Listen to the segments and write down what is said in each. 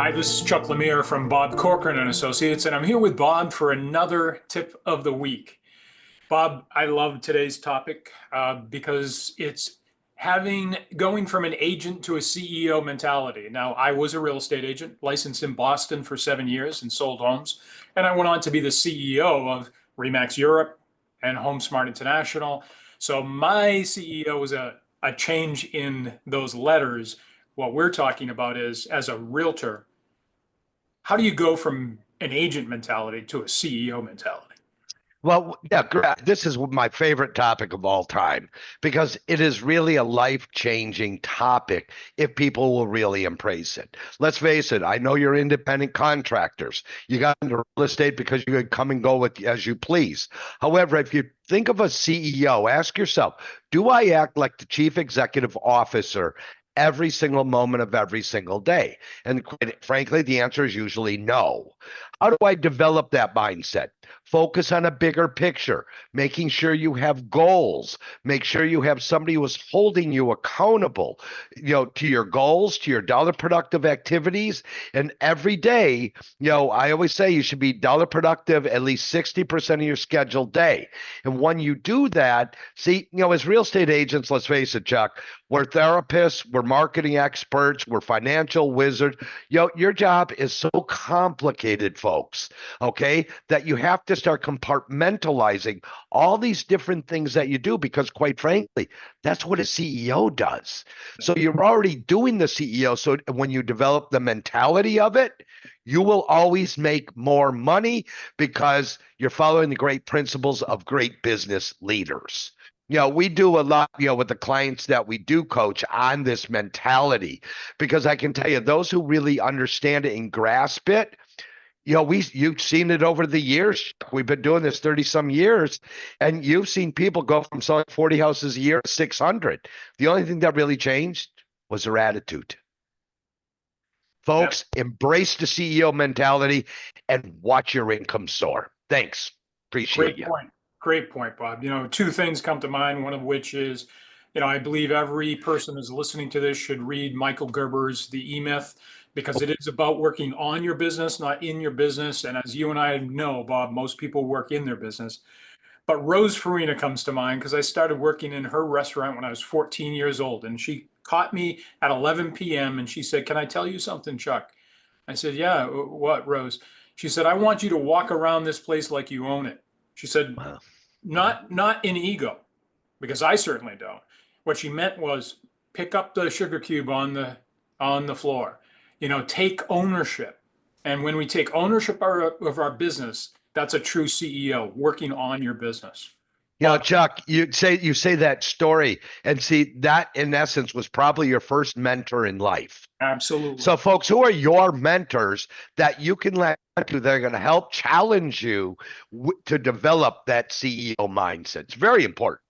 Hi, this is Chuck Lemire from Bob Corcoran and Associates, and I'm here with Bob for another tip of the week. Bob, I love today's topic because it's going from an agent to a CEO mentality. Now, I was a real estate agent, licensed in Boston for 7 years and sold homes, and I went on to be the CEO of Remax Europe and HomeSmart International. So my CEO was a change in those letters. What we're talking about is, as a realtor, how do you go from an agent mentality to a CEO mentality? Well, yeah, this is my favorite topic of all time because it is really a life-changing topic if people will really embrace it. Let's face it, I know you're independent contractors. You got into real estate because you could come and go with as you please. However, if you think of a CEO, ask yourself, do I act like the chief executive officer every single moment of every single day? And quite frankly, the answer is usually no. How do I develop that mindset? Focus on a bigger picture, making sure you have goals, make sure you have somebody who is holding you accountable, to your goals, to your dollar productive activities. And every day, I always say you should be dollar productive at least 60% of your scheduled day. And when you do that, see, as real estate agents, let's face it, Chuck, we're therapists, we're marketing experts, we're financial wizards. Your job is so complicated, folks, okay, that you have to start compartmentalizing all these different things that you do because, quite frankly, that's what a CEO does. So you're already doing the CEO. So when you develop the mentality of it, you will always make more money because you're following the great principles of great business leaders. We do a lot, with the clients that we do coach on this mentality, because I can tell you, those who really understand it and grasp it, you've seen it over the years. We've been doing this 30 some years, and you've seen people go from selling 40 houses a year to 600. The only thing that really changed was their attitude. Folks, embrace the CEO mentality and watch your income soar. Thanks. Appreciate Great you. point. Great point, Bob. Two things come to mind, one of which is, I believe every person who's listening to this should read Michael Gerber's The E-Myth, because it is about working on your business, not in your business. And as you and I know, Bob, most people work in their business. But Rose Farina comes to mind because I started working in her restaurant when I was 14 years old. And she caught me at 11 p.m. and she said, "Can I tell you something, Chuck?" I said, "Yeah, what, Rose?" She said, "I want you to walk around this place like you own it." She said, Wow. not in ego, because I certainly don't. What she meant was pick up the sugar cube on the floor. Take ownership. And when we take ownership of our business, that's a true CEO working on your business. Bob, Chuck, you say that story, and see that in essence was probably your first mentor in life. absolutely. So, folks, who are your mentors that you can let to that are going to help challenge you to develop that CEO mindset? It's very important.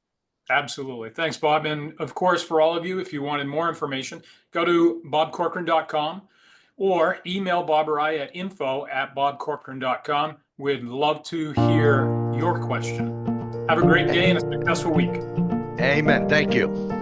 Absolutely. Thanks, Bob. And of course, for all of you, if you wanted more information, go to bobcorcoran.com or email Bob or I at info@bobcorcoran.com. We'd love to hear your question. Have a great day and a successful week. Amen. Thank you.